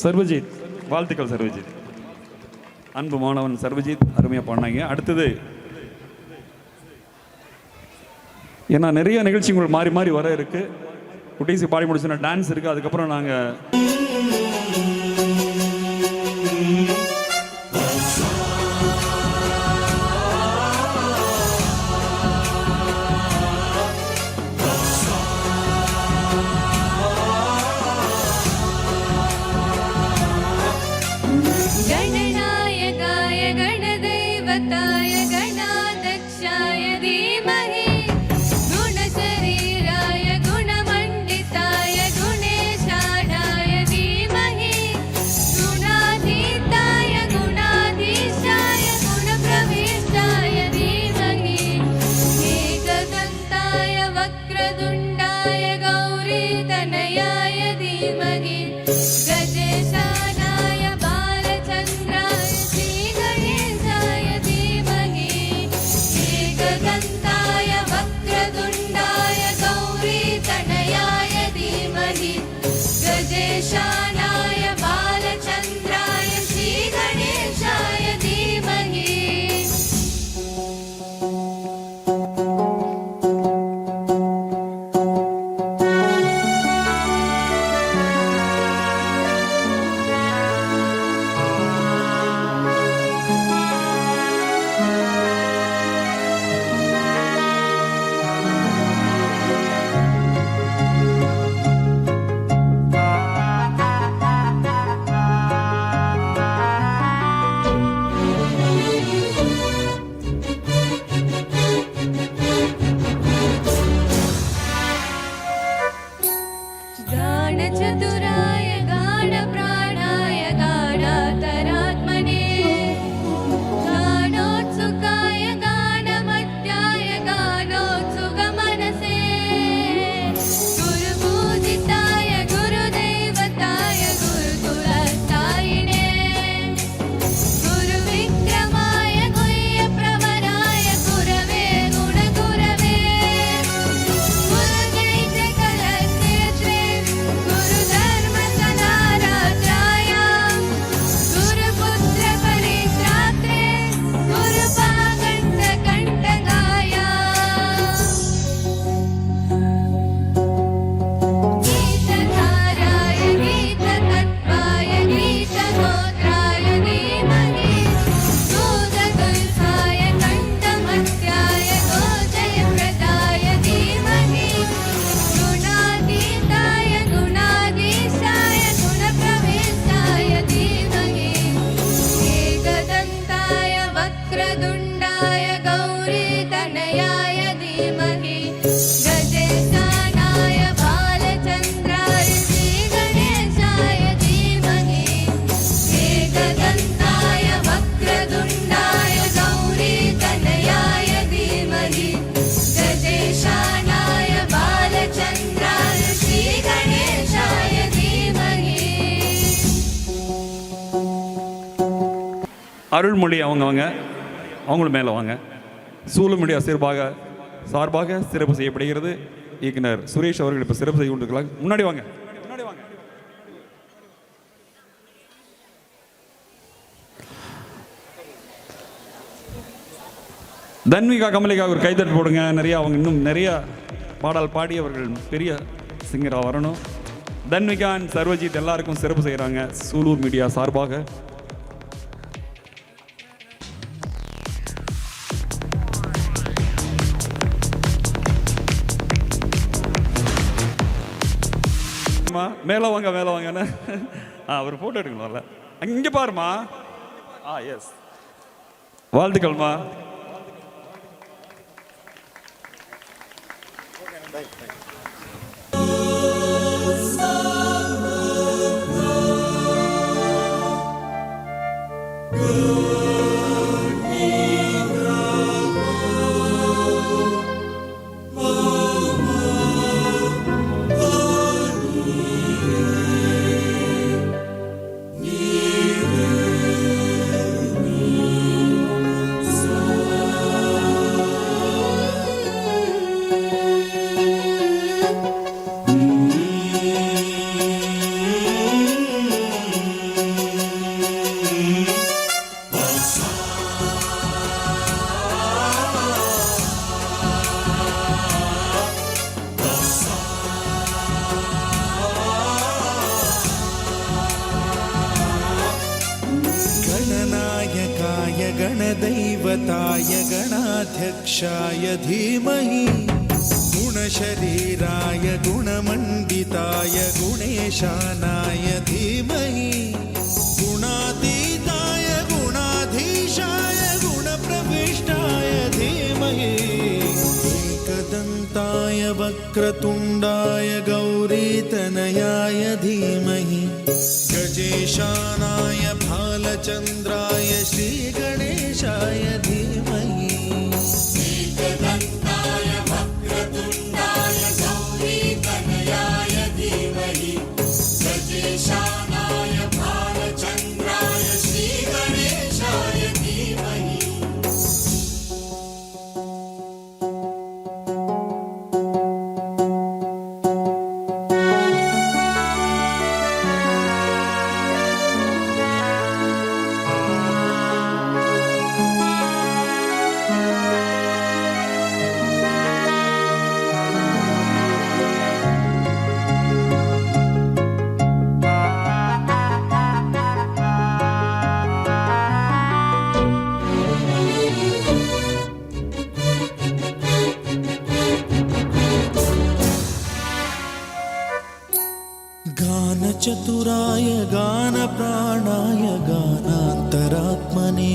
சர்வஜித், வாழ்த்துக்கள் சர்வஜித். அன்பு மாணவன் சர்வஜித் அருமையாக பண்ணாங்க. அடுத்தது ஏன்னா நிறைய நிகழ்ச்சிகள் மாறி மாறி வர இருக்கு. குட்டீஸுக்கு பாடி முடிச்சுன்னா டான்ஸ் இருக்கு. அதுக்கப்புறம் நாங்கள் அருள்மொழி அவங்களும் மேலே வாங்க. சூலூர் மீடியா சார்பாக சிறப்பு செய்யப்படுகிறது. இயக்குனர் சுரேஷ் அவர்கள் இப்போ சிறப்பு செய்து கொண்டிருக்கலாம். முன்னாடி வாங்க. தன்விகா கமலிகா ஒரு கைத்தட்டு போடுங்க. அவங்க இன்னும் நிறைய பாடல் பாடி அவர்கள் பெரிய சிங்கராக வரணும். தன்விகா சர்வஜித் எல்லாருக்கும் சிறப்பு செய்கிறாங்க சூலூர் மீடியா சார்பாக. மேலே வாங்க ஒரு ஃபோட்டோ எடுக்கணும்ல. இங்கே பாருமா. எஸ், வாழ்த்துக்கள்மா. गणदैवताय गणाध्यक्षाय धीमहि गुणशरीराय गुणमण्डिताय गुणेशानाय धीमहि गुणातीताय गुणाधीशाय गुणप्रविष्टाय धीमहि एकदन्ताय वक्रतुण्डाय गौरीतनयाय धीमहि गजेशानाय भालचन्द्राय श्रीगणेशाय धीमहि एकदन्ताय वक्रतुण्डाय गौरीतनयाय धीमहि गजेशानाय भालचन्द्राय श्रीगणेशाय धीमहि गानचतुराय गानप्राणाय गानान्तरात्मने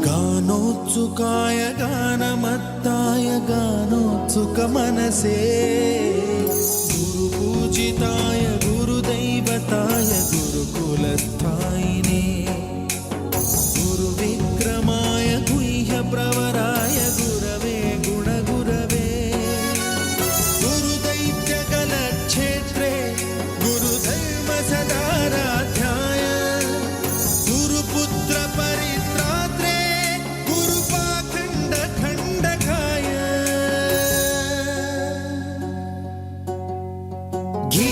गानोत्सुकाय गानमत्ताय गानोत्सुकमनसे गुरुपूजिताय गुरुदैवताय गुरुकुलस्थायिने गुरुविक्रमाय गुह्यप्रवराय गुरवे गुणगुरवे गुरुदैत्यकलक्षेत्रे गुरुधर्मसदाराध्याय गुरुपुत्रपरित्रात्रे गुरुपाखण्डखण्डकाय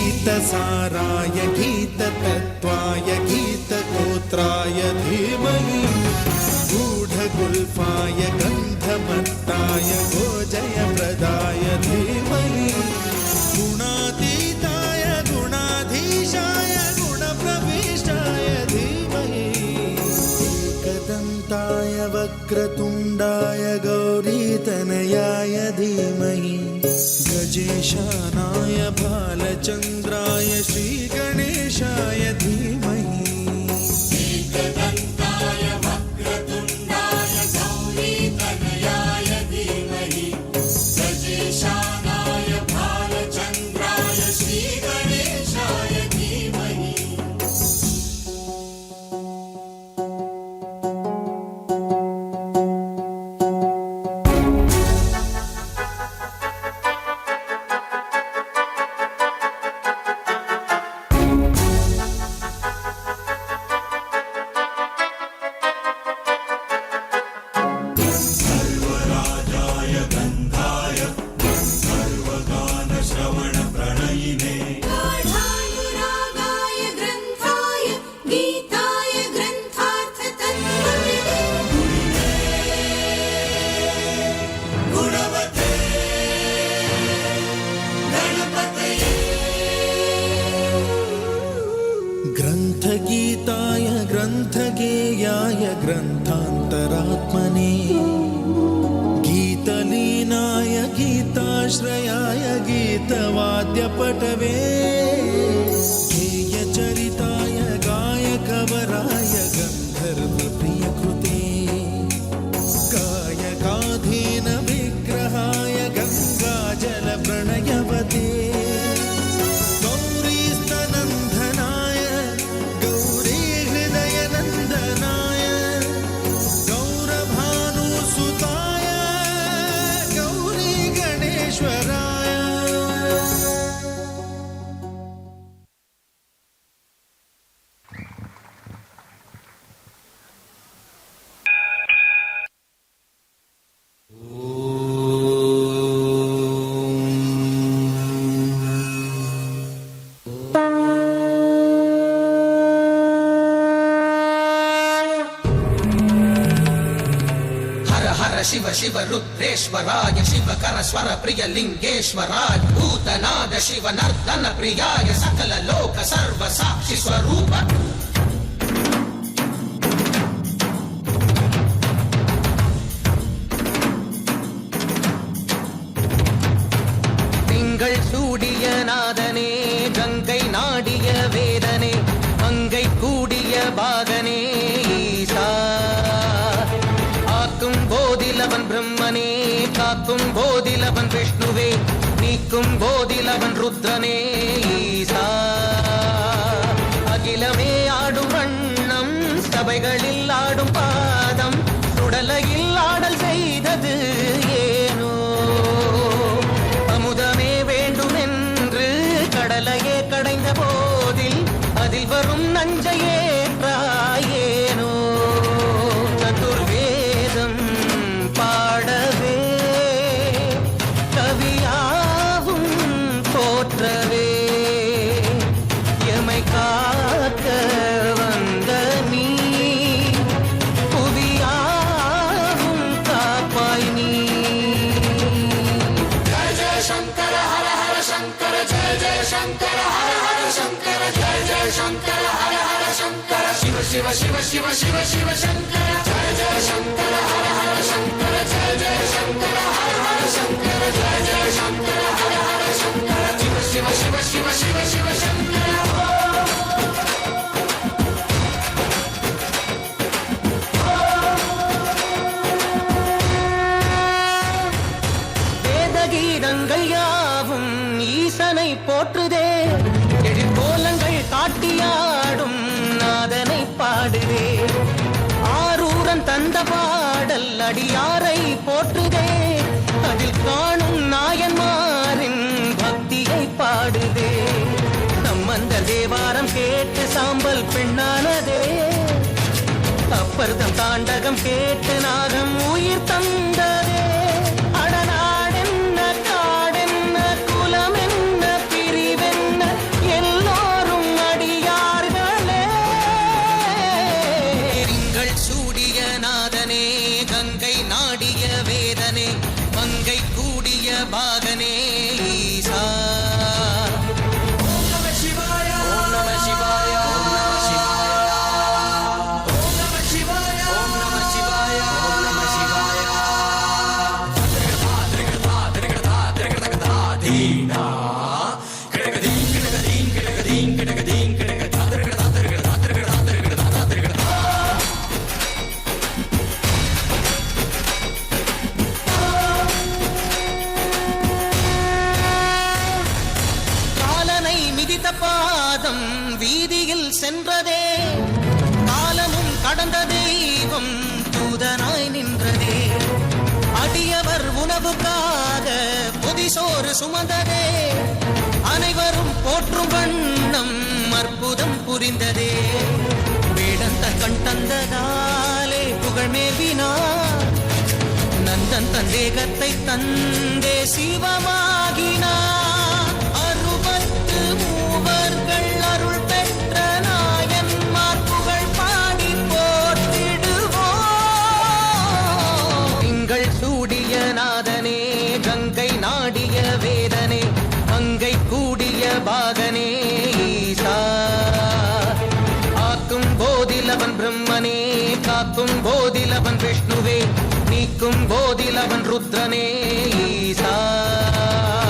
गीतसाराय गीततत्त्वाय गीतगोत्राय धीमहि गूढगुल्फाय गन्धमत्ताय गोजयप्रदाय धीमहि गुणातीताय गुणाधीशाय गुणप्रविष्टाय धीमहि एकदन्ताय वक्रतुण्डाय गौरीतनयाय धीमहि गजेशानाय भालचन्द्राय श्रीगणेशाय धीमहि एकदन्ताय वक्रतुण्डाय गौरीतनयाय धीमहि गजेशानाय भालचन्द्राय श्रीगणेशाय धीमहि गाढानुरागाय ग्रन्थाय गीताय ग्रन्थार्थतत्त्वविदे गुणवते गणपतये ग्रन्थगीताय ग्रन्थगेयाय ग्रन्थान्तरात्मने गीतलीनाय गीताश्रयाय गीतवाद्यपटवे गेयचरिताय गायकवराय गन्धर्वप्रियकृते गायकाधीन विग्रहाय गङ्गाजलप्रणयवते गौरीस्तनन्दनाय गौरीहृदयनन्दनाय गौरभानुसुताय गौरी गणेश्वराय शिव शिव रुद्रेश्वराय शिवकर स्वर प्रिय लिंगेश्वराय भूतनाद शिव नर्तन प्रियाय सकल लोक सर्व साक्षि स्वरूप நீக்கும் போதில் அவன் ருத்ரனே ஈசா அகிலமே ஆடும் வண்ணம் சபைகளில் ஆடும் பாதம் சுடலையில் ஆடல் செய்தது ஏனோ அமுதமே வேண்டும் என்று கடலையே கடைந்த போதில் அதில் வரும் நஞ்சையே ஏனோ சதுர்வேதம் பாடவே கவியாவும் போற்றவே எமை காக்க வந்த நீ புவியாவும் காப்பாய் நீ जय जय शंकर हर हर शंकर जय जय शंकर हर हर शंकर जय जय शंकर हर हर शंकर शिव शिव शिव शिव शिव शिव शंकर जय जय शंकर हर हर शंकर जय जय शंकर हर हर शंकर जय जय शंकर हर हर शंकर शिव शिव शिव शिव शिव शिव शंकर வேதகீதங்கள் யாவும் ஈசனை போற்றுதே எழிற்கோலங்கள் காட்டியாடும் நாதனை பாடுதே ஆரூரன் தந்த பாடல் அடியாரை போற்றுதே அதில் காணும் நாயன்மாரின் பக்தியை பாடுதே நம்மந்த தேவாரம் கேட்டு சாம்பல் பெண்ணானதே அப்பர்தம் தாண்டகம் கேட்டு நாகம் உயிர் தந்ததே அடநாடென்ன காடென்ன குலமென்ன பிரிவென்ன எல்லோரும் அடியார்களே திங்கள் சூடிய நாதனே கங்கை நாடிய வேதனே மங்கை கூடிய பாகனே ஈசா ஓம் நம சிவாய ஓம் நம சிவாய ஓம் நம சிவாய ஓம் நம சிவாய ஓம் நம சிவாய காலனை மிதித்த பாதம் வீதியில் சென்றதே காலமும் கடந்த தெய்வம் தூதனாய் நின்றதே அடியவர் உணவுக்காக புதிசோறு சுமந்ததே அனைவரும் போற்றும் வண்ணம் அற்புதம் புரிந்ததே வேடந்த கண் தந்ததாலே புகழ் மேவினார் நந்தன் தந்தேகத்தை தந்தே சிவமாகினார் அறுபத்து மூவர்கள் அருள் பெற்ற நாயன்மார் புகழ் பாடி போற்றிடுவோம் திங்கள் சூடிய நாதனே கங்கை நாடிய வேதனே மங்கை கூடிய பாகனே ஈசா ஆக்கும் போதில் அவன் பிரம்மனே காக்கும் போதில் அவன் விஷ்ணுவே நீக்கும் போதில் அவன் ருத்ரனே ஈசா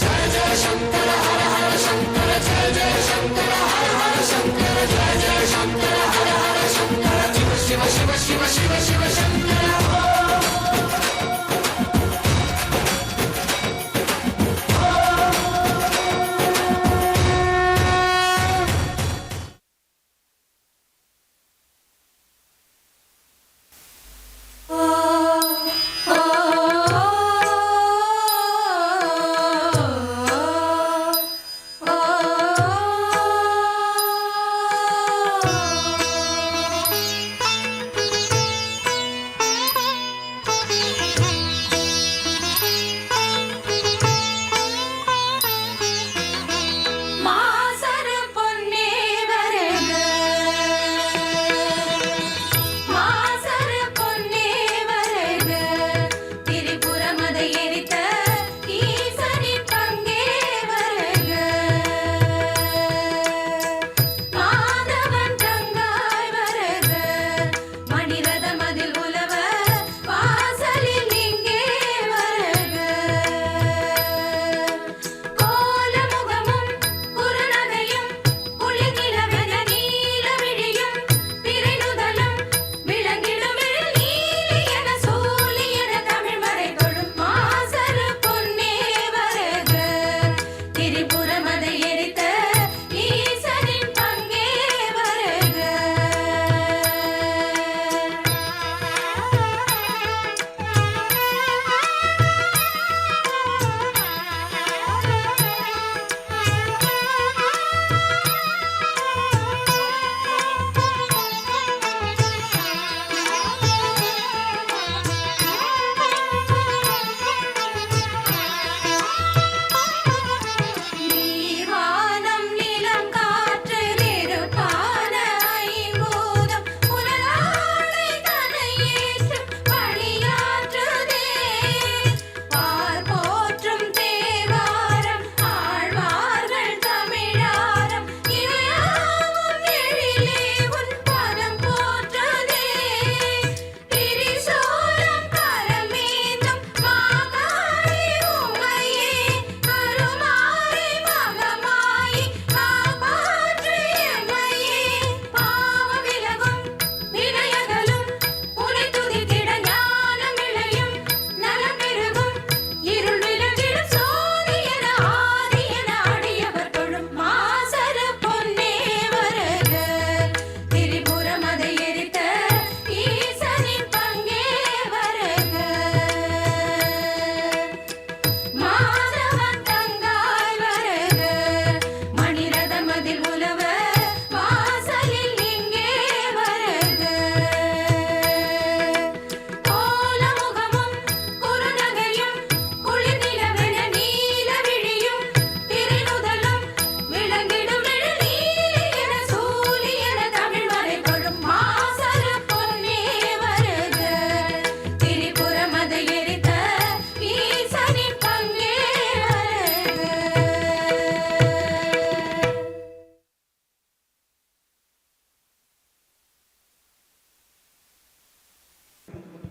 जय जय शंकर हर हर शंकर जय जय शंकर हर हर शंकर जय जय Shankar Har Har Shankar Shiv Shiv Shiv Shiv Shiv Shiv Shankar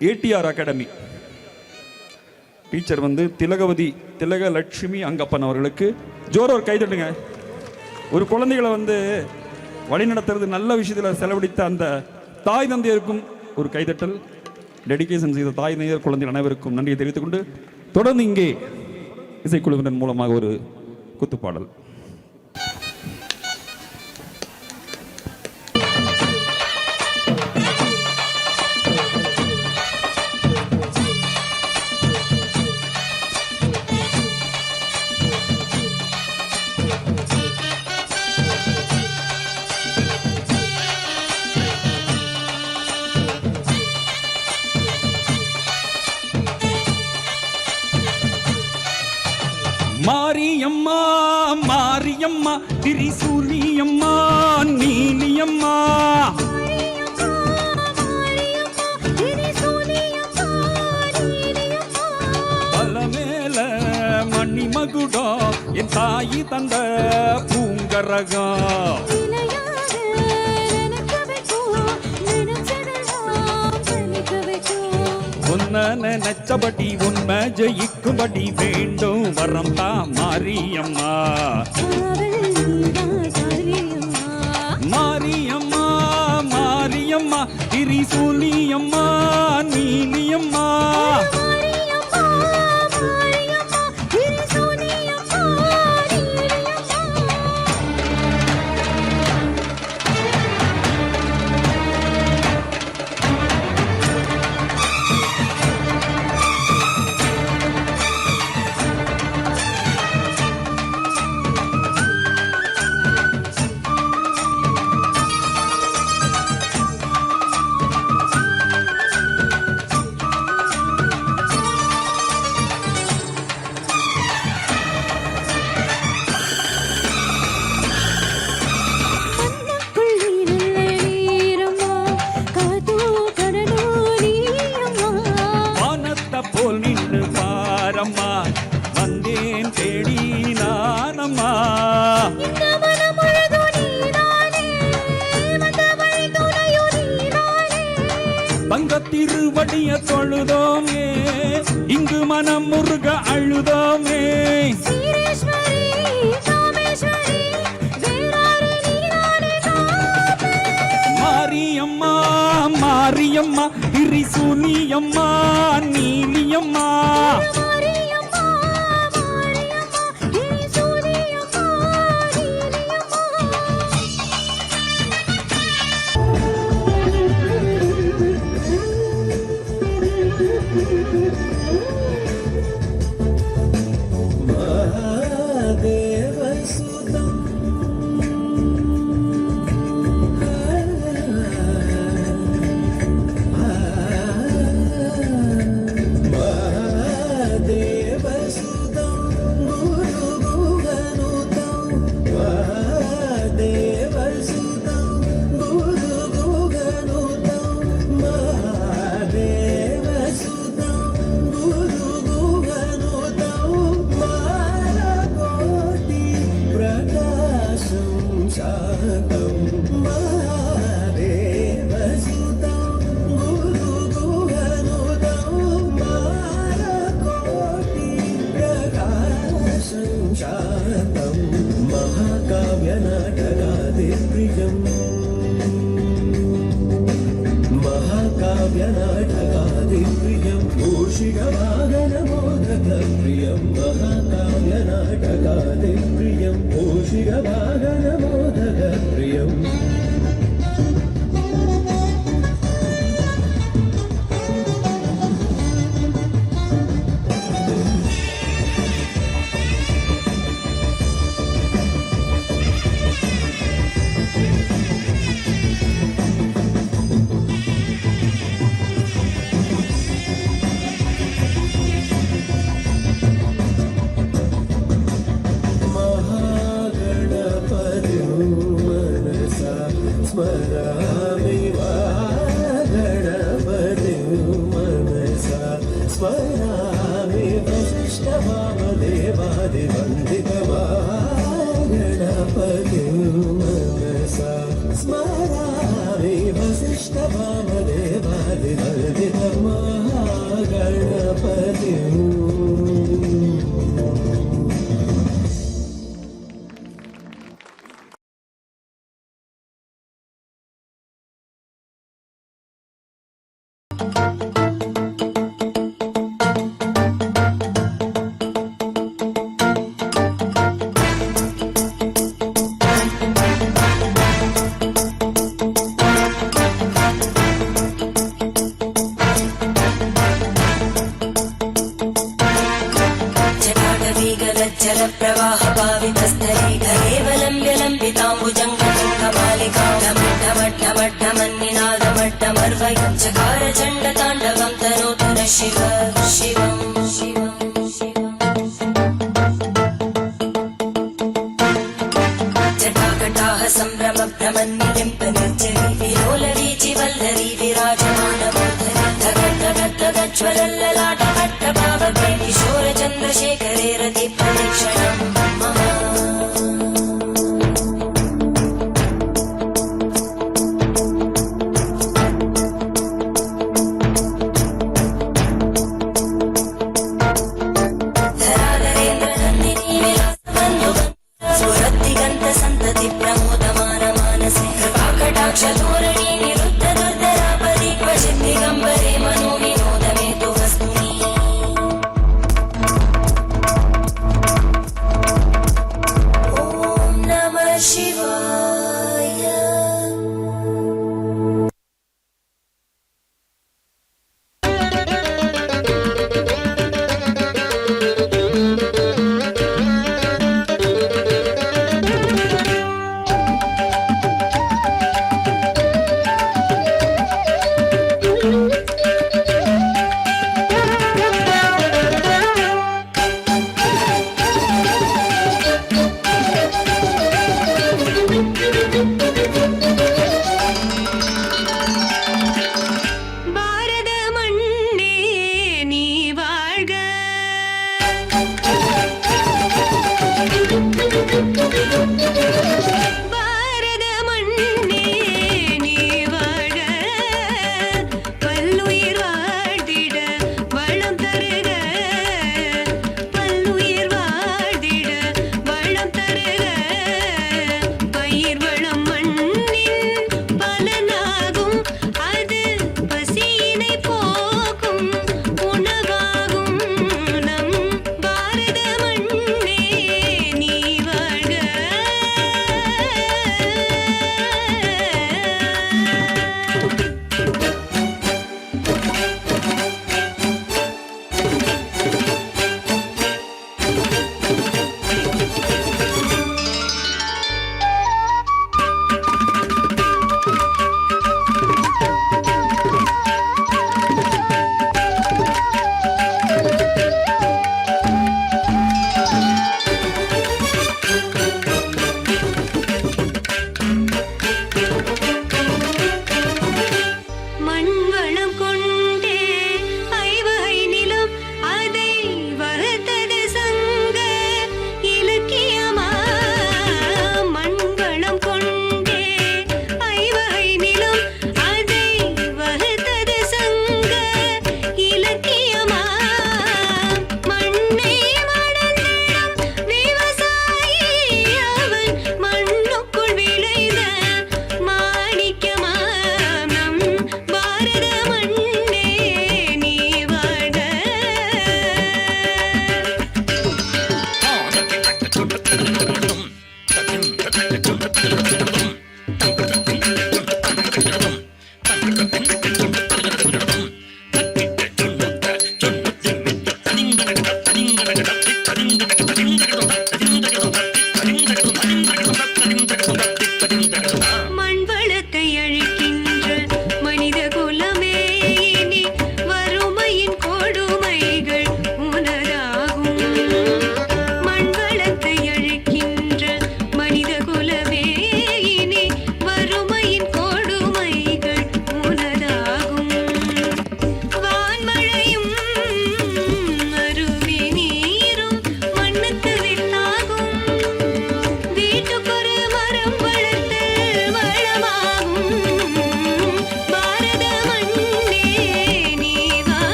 ATR academy teacher வந்து திலகலட்சுமி அங்கப்பன் அவர்களுக்கு ஜோரோர் கைதட்டுங்க. ஒரு குழந்தைகளை வந்து வழிநடத்துறது நல்ல விஷயத்தில் செலவழித்த அந்த தாய் தந்தையருக்கும் ஒரு கைதட்டல். டெடிகேஷன் செய்த தாய் தந்தையர் குழந்தைகள் அனைவருக்கும் நன்றியை தெரிவித்துக் கொண்டு தொடர்ந்து இங்கே இசைக்குழுவினர் மூலமாக ஒரு குத்துப்பாடல். மாரியம்மா மாரியம்மா திரிசூலியம்மா நீலியம்மா பலமேல மணிமகுடம் என் தாயி தந்த பூங்கரகம் நினைச்சபடி உண்மை ஜெயிக்கும்படி வேண்டும் வரம் தா மாரியம்மா மாரியம்மா மாரியம்மா திரிசூலியம்மா நீலியம்மா வந்தேன் தேடி நானம்மா தங்கத்திருவடிய தொழுதோமே இங்கு மனம் முருக அழுதோமே மாரியம்மா மாரியம்மா திரிசூலியம்மா நீலியம்மா महाकाव्यनाटकादिप्रियं मूषिकवाहनमोदकप्रियं महाकाव्यनाटकादिप्रियं मूषिकवाहनमोदकप्रियम् स्मरामि वसिष्ठवामदेवादिवन्दितवागणपतिं मनसा स्मरामि वसिष्ठवामदेवादिवन्दितवागणपतिं गदिनर्दित महागणपति जल प्रवाह पावितस्थले केवलम्ब्य लम्बिताम्बुजङ्गमालिका ढमड्ढमड्ढमड्ढमन्निनादमड्ढमर्वयं चकार चण्डताण्डवं तनोतु न शिव शिवं शिवं जटाकटाः सम्भ्रम भ्रमन्निलिम्प निर्जरी विलोलवीचि वल्लरी विराजमानमोहनज्वलल्ललाटपट्टपावके किशोरचन्द्रशेखरे रति प्रदक्षिणं मम संतति प्रमोदमान मानसे कृपाकटाक्षधोरणी निरुद्ध दुर्धरापदि क्वचित् दिगम्बरे मनो विनोदमे तु वस्तुनि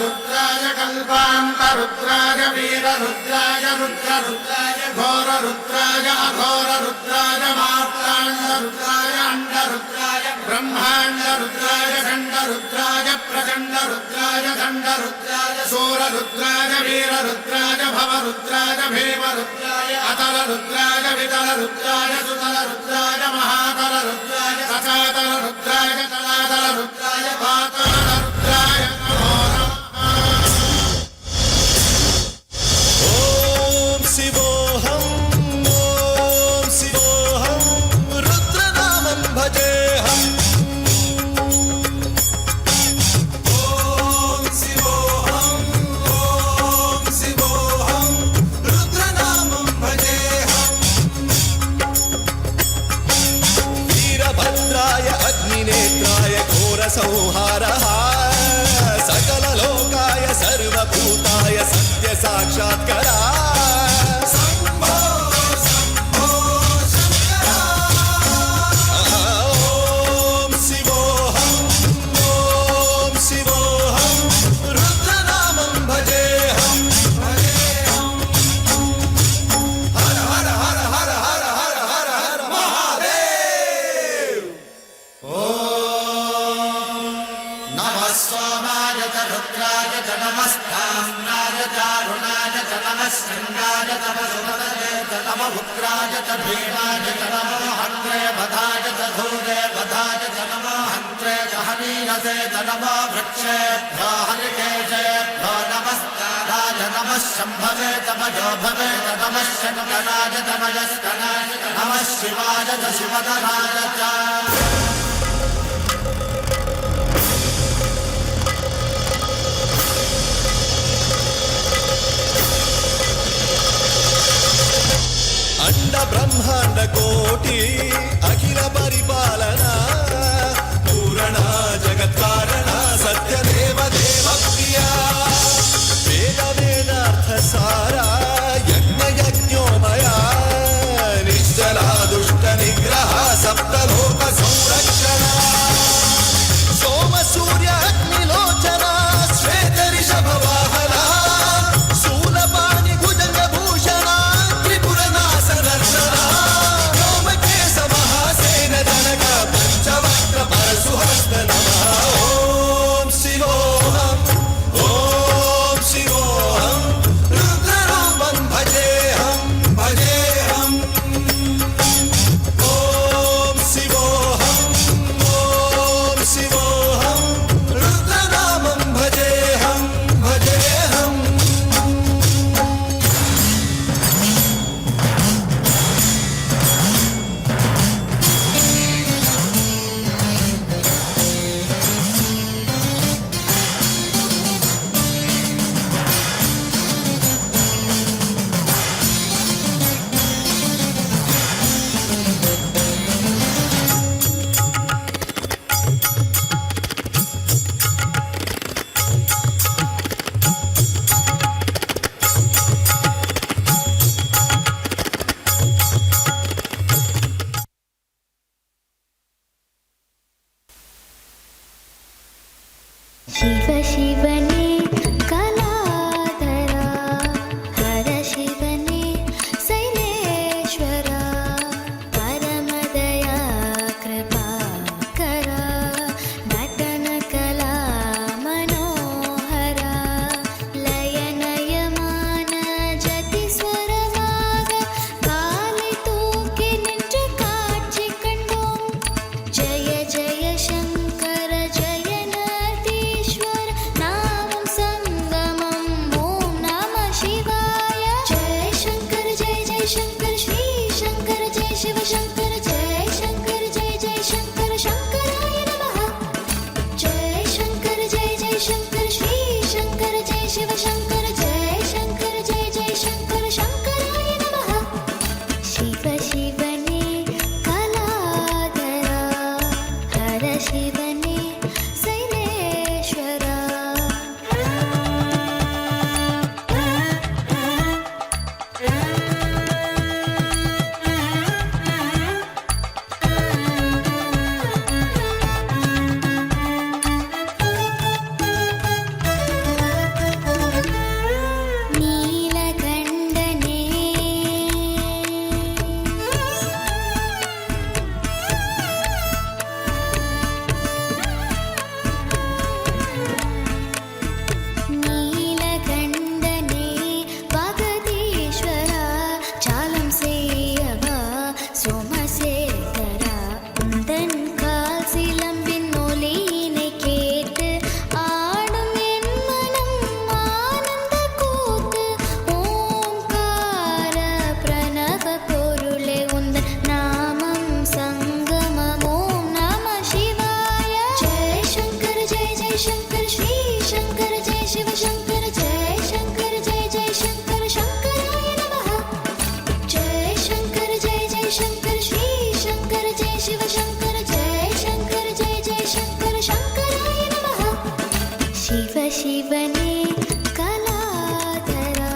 रुद्राय कल्पान्तरुद्राय वीररुद्राय रुद्ररुद्राय घोररुद्राय अघोररुद्राय मार्ताण्डरुद्राय अण्डरुद्राय ब्रह्माण्डरुद्राय खण्डरुद्राय प्रचण्डरुद्राय दण्डरुद्राय शूररुद्राय वीररुद्राय भवरुद्राय भीमरुद्राय अतलरुद्राय वितलरुद्राय सुतलरुद्राय महातलरुद्राय सचातलरुद्राय तलातलरुद्राय पातालरुद्राय नमो ॐ शिवोऽहं रुद्रनामं भजेऽहम् ॐ शिवोऽहं रुद्रनामं भजेऽहम् वीरभद्राय अग्निनेत्राय घोरसंहारः सकललोकाय सर्वभूताय सत्यसाक्षात्करा शम्भो शम्भो शङ्करा ॐ शिवोऽहं रुद्रनामं भजेऽहम् हर हर हर हर हर हर हर हर महादेव नमः सोमाय च रुद्राय च नमस्ताम्नाय चारुणाय च नमः शृङ्गाय च वसुमतये च नमः उग्राय च भीमाय च नमो हन्त्रे वधाय च धूरे वधाय च नमो हन्त्रे च हनीयसे च नमो वृक्षेभ्यो हरिकेशेभ्यो नमस्काराय नमः शम्भवे च मयो भवे च नमः शङ्कराय च मयस्कराय च नमः शिवाय च शिवधराय च अंड ब्रह्मांड कोटि अखिल परिपालना पूरणा जगत्कारणा सत्यदेव देव प्रिया वेद वेदार्थ सारा यज्ञ यज्ञोमया निश्चला दुष्ट निग्रह सप्तलोक संरक्षणा सोम सूर्य अग्निलोचना श्वेत ऋषभ वाहना शूलपाणि भुजंग भूषणा त्रिपुरनाशनर्षणा व्योमकेश महासेन जनक पंचवक्त्र परशुहस्त नमः ॐ शिवोऽहं रुद्ररूपं भजेऽहं ॐ शिवोऽहं रुद्रनामं भजेऽहं शिव शिवने कलाधरा हर शिवने शैलेश्वरा परमदया कृपा करा नटन कला मनोहरा लयनयमान जति स्वरवाग काली तूकि निज काட்சி கண்டோம் जय जय शंकर जय नदीश्वर ना शिव शङ्कर जय शङ्कर जय जय शङ्कर शङ्कराय नमः शिव शिवने कलाधरा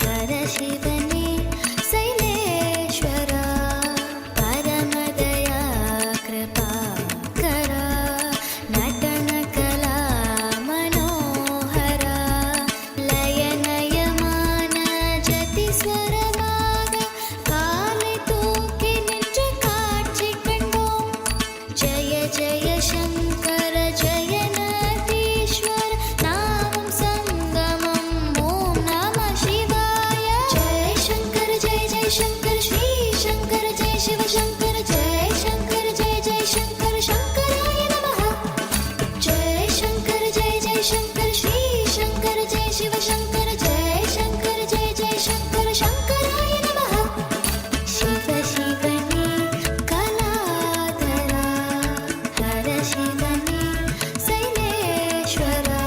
हर शिवने शैलेश्वरा परमदया कृपा करा नटन कला मनोहरा लयनयमान जति स्वरமாக காலை தூக்கி நின்று காட்சி கண்டோம் ஜெய ஜெய சங்கர ஜெயநாதீஸ்வர் நாமம் சங்கமம் ஓம் நம சிவாய ஜெய சங்கர ஜெய ஜெய சங்கர ஸ்ரீ சங்கர ஜெய சிவ சங்கர ஜெய சங்கர ஜெய ஜெய சங்கர சங்கராய நமः जय शंकर जय जय शंकर श्री शंकर जय शिव शंकर जय शंकर जय जय शंकर शंकराय नमः शिव शिवने कलाधरा हर शिवने शैलेश्वरा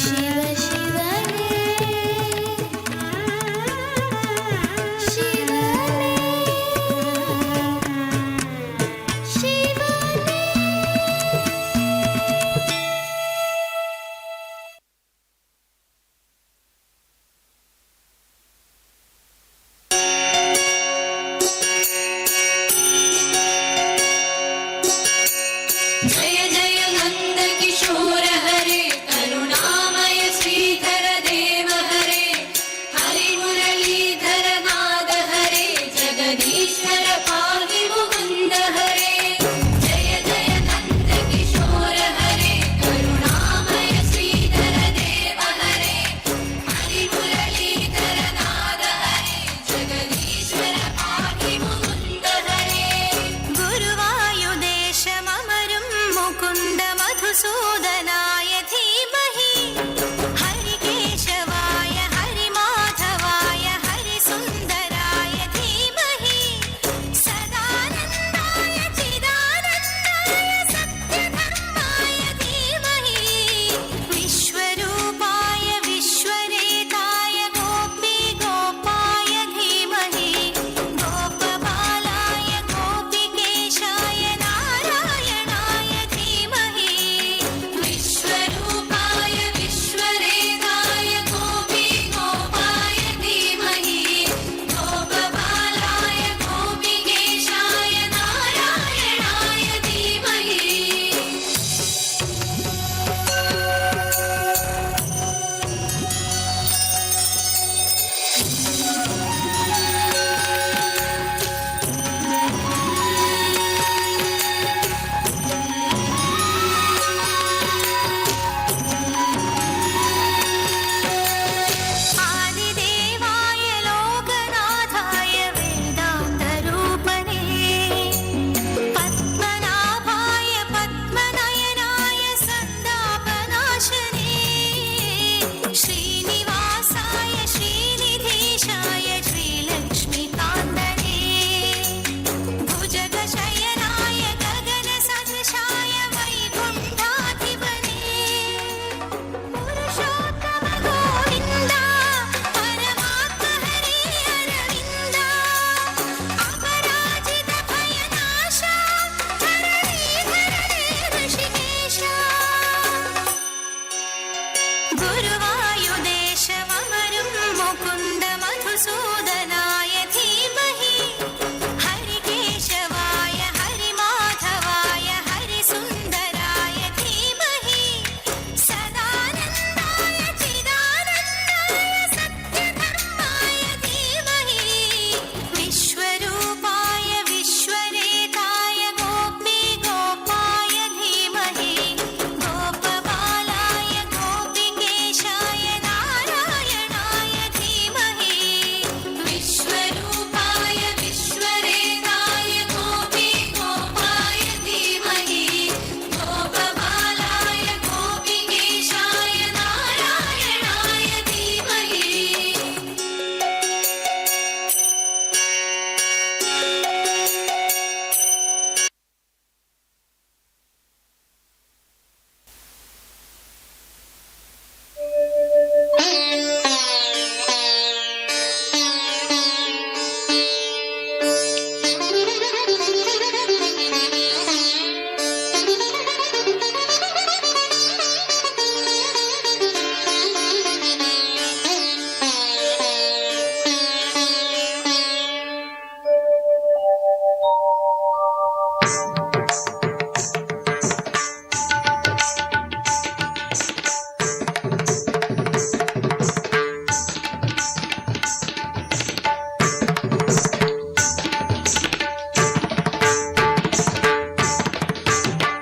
शिव शिवने शिवने शिवने जय जय नंद किशोर हरे करुणामय श्रीधर देव हरे हरि मुरलीधर नाद हरे जगदीश्वर पाहि मुकुंद हरे जय जय नंद किशोर हरे करुणामय श्रीधर देव हरे हरि मुरलीधर नाद हरे जगदीश्वर पाहि मुकुंद हरे गुरुवायुदेशममरुं मुकुन्द मधुसूदनाय धीमहि हरिकेशवाय हरिमाधवाय हरिसुन्दराय धीमहि सदानन्दाय चिदानन्दाय सत्यधर्माय धीमहि विश्वरूपाय विश्वरेताय गोपीगोपाय धीमहि गोपबालाय गोपिकेशाय नारायणाय धीमहि विश्वरूपाय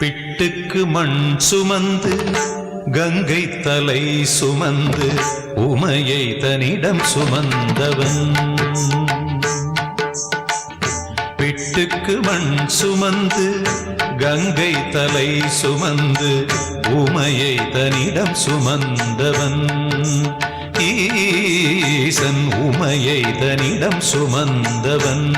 பிட்டுக்கு மண் சுமந்து கங்கை தலை சுமந்து உமையை தன்னிடம் சுமந்தவன். பிட்டுக்கு மண் சுமந்து கங்கை தலை சுமந்து உமையை தன்னிடம் சுமந்தவன். ஈசன் உமையை தன்னிடம் சுமந்தவன்.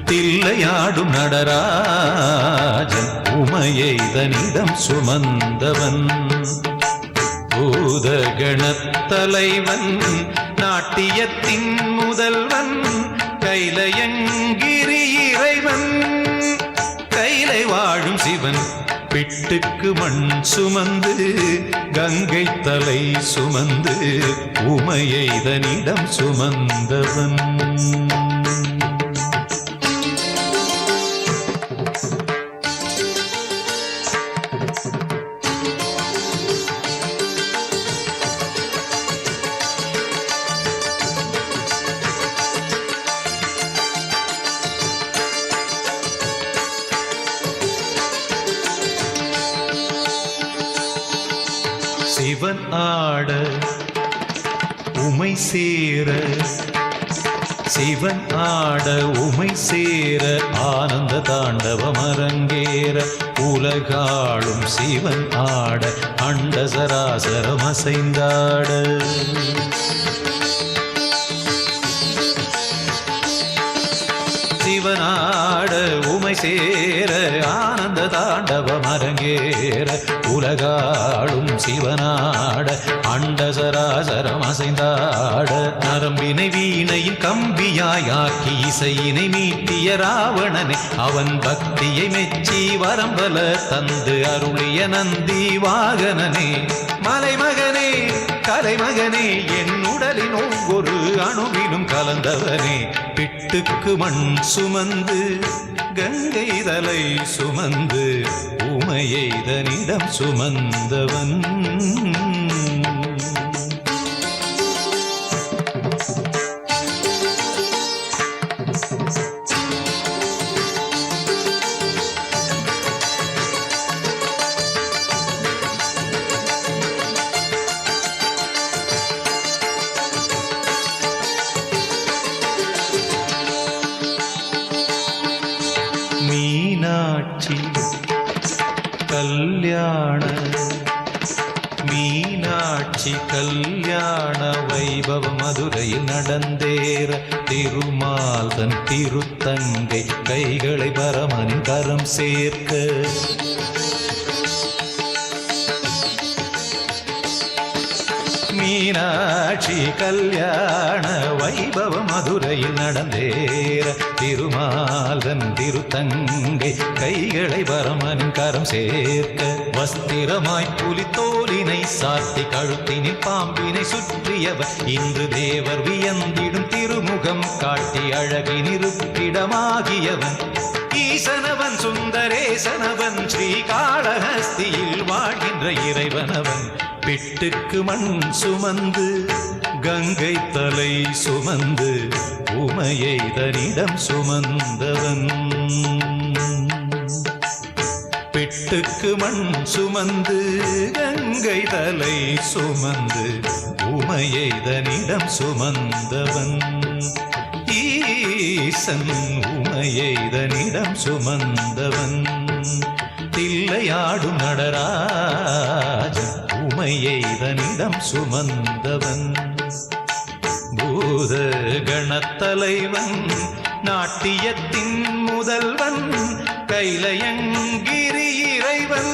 தில்லையாடும் நடராஜன் உமையை தன்னிடம் சுமந்தவன். பூதகணத்தலைவன் நாட்டியத்தின் முதல்வன் கைலயங்கிரி இறைவன் கைலை வாழும் சிவன். பிட்டுக்கு மண் சுமந்து கங்கை தலை சுமந்து உமையை தன்னிடம் சுமந்தவன். சிவன் ஆட உமை சேர சிவன் ஆட உமை சேர ஆனந்த தாண்டவம் அரங்கேற உலகாளும் சிவன் ஆட அண்ட சராசரம் அசைந்தாட. சிவனாட உமை சேர ஆனந்த தாண்டவம் அரங்கேற உலகாளும் சிவனாட அண்ட சராசரம் அசைந்தாட. நரம்பினை வீணையின் கம்பியாயாக்கி இசையினை மீட்டிய ராவணனை அவன் பக்தியை மெச்சி வரம்பல தந்து அருளிய நந்தி வாகனனே. மலைமகனே கலைமகனே என் உடலின் ஒவ்வொரு அணுவிலும் கலந்தவனே. பிட்டுக்கு மண் சுமந்து கங்கை தலை சுமந்து உமையை தன்னிடம் சுமந்தவன். மீனாட்சி கல்யாண மீனாட்சி கல்யாண வைபவ மதுரையில் நடந்தேற திருமால் தன் திருத்தங்கை கைகளை பரமனின் கரம் சேர்க்க. மீனாட்சி கல்யாண வைபவ மதுரையில் நடந்தேற திருமாலன் திருத்தங்கை கைகளை பரமனின் கரம் சேர்க்க. வஸ்திரமாய் புலித்தோலினை சாத்தி கழுத்தினில் பாம்பினை சுற்றியவர் இன்று தேவர் வியந்திடும் திருமுகம் காட்டி அழகின் இருப்பிடமாகியவன். ஈசனவன் சுந்தரேசனவன் ஸ்ரீகாளஹஸ்தியில் வாழ்கின்ற இறைவனவன். பிட்டுக்கு மண் சுமந்து கங்கை தலை சுமந்து உமையை தன்னிடம் சுமந்தவன். பிட்டுக்கு மண் சுமந்து கங்கை தலை சுமந்து உமையை தன்னிடம் சுமந்தவன். ஈசன் உமையை தன்னிடம் சுமந்தவன். தில்லையாடும் நடராஜன் உமையை தன்னிடம் சுமந்தவன். பூத கணத்தலைவன் நாட்டியத்தின் முதல்வன் கைலயங்கிரி இறைவன்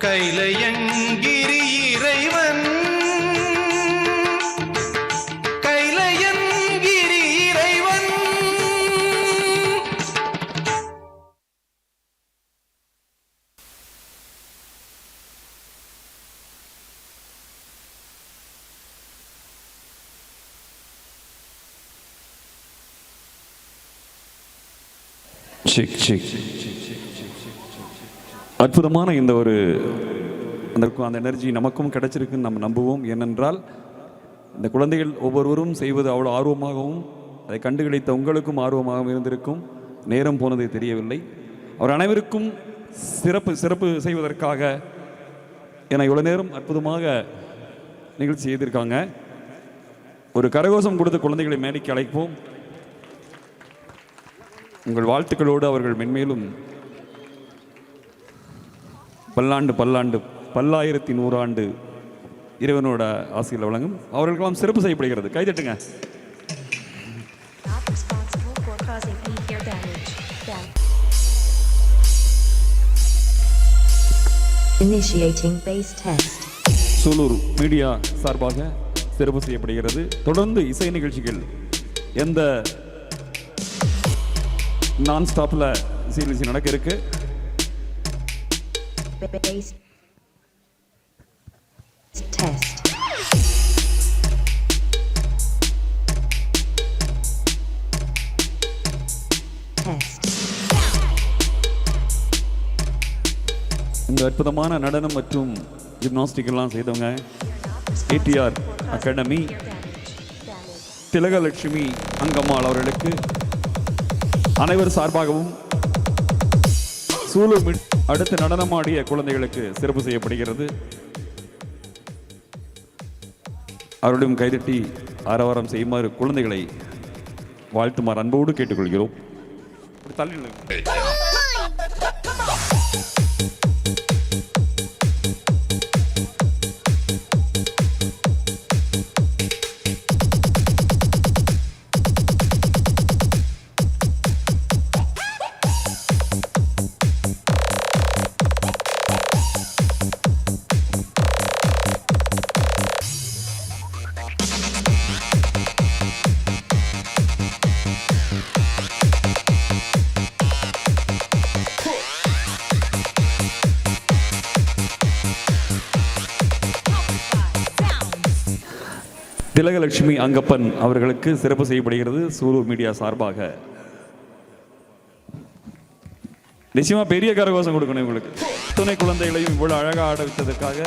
கைலயங்கிரி இறைவன் கைலயங்கிரி இறைவன். அற்புதமான இந்த ஒரு அந்த எனர்ஜி நமக்கும் கிடைச்சிருக்குன்னு நம்ம நம்புவோம். ஏனென்றால் இந்த குழந்தைகள் ஒவ்வொருவரும் செய்வது அவ்வளோ ஆர்வமாகவும் அதை கண்டுகளித்த உங்களுக்கும் ஆர்வமாகவும் இருந்திருக்கும். நேரம் போனது தெரியவில்லை. அவர் அனைவருக்கும் சிறப்பு செய்வதற்காக என இவ்வளோ நேரம் அற்புதமாக நிகழ்ச்சி செய்திருக்காங்க. ஒரு கரகோஷம் கொடுத்த குழந்தைகளை மேடைக்கு அழைப்போம். உங்கள் வாழ்த்துக்களோடு அவர்கள் மென்மேலும் பல்லாயிரத்தி 100 ஆண்டு இறைவனோட ஆசையில் வழங்கும். அவர்களுக்கெல்லாம் சிறப்பு செய்யப்படுகிறது. கைதட்டுங்க. Not responsible for causing any ear damage. Initiating base test. Sulur media சார்பாக சிறப்பு செய்யப்படுகிறது. தொடர்ந்து இசை நிகழ்ச்சிகள் எந்த நான் ஸ்டாப்பில் இசை நிகழ்ச்சி நடக்க இருக்கு. Base test. Test. இந்த அற்புதமான நடனம் மற்றும் ஜிம்னாஸ்டிக் எல்லாம் செய்தவங்க ஏடிஆர் அகாடமி திலகலட்சுமி அங்கம்மாள் அவர்களுக்கு அனைவர் சார்பாகவும் சூலூர் அடுத்து நடனமாடிய குழந்தைகளுக்கு சிறப்பு செய்யப்படுகிறது. அவருடையும் கைதட்டி ஆரவாரம் செய்யுமாறு குழந்தைகளை வாழ்த்துமாறு அன்போடு கேட்டுக்கொள்கிறோம். தள்ளி திலகலட்சுமி அங்கப்பன் அவர்களுக்கு சிறப்பு செய்யப்படுகிறது சூலூர் மீடியா சார்பாக. நிச்சயமா பெரிய கரகோஷம் கொடுக்கணும். உங்களுக்கு துணை குழந்தைகளையும் இவ்வளவு அழகாக ஆட வைத்ததற்காக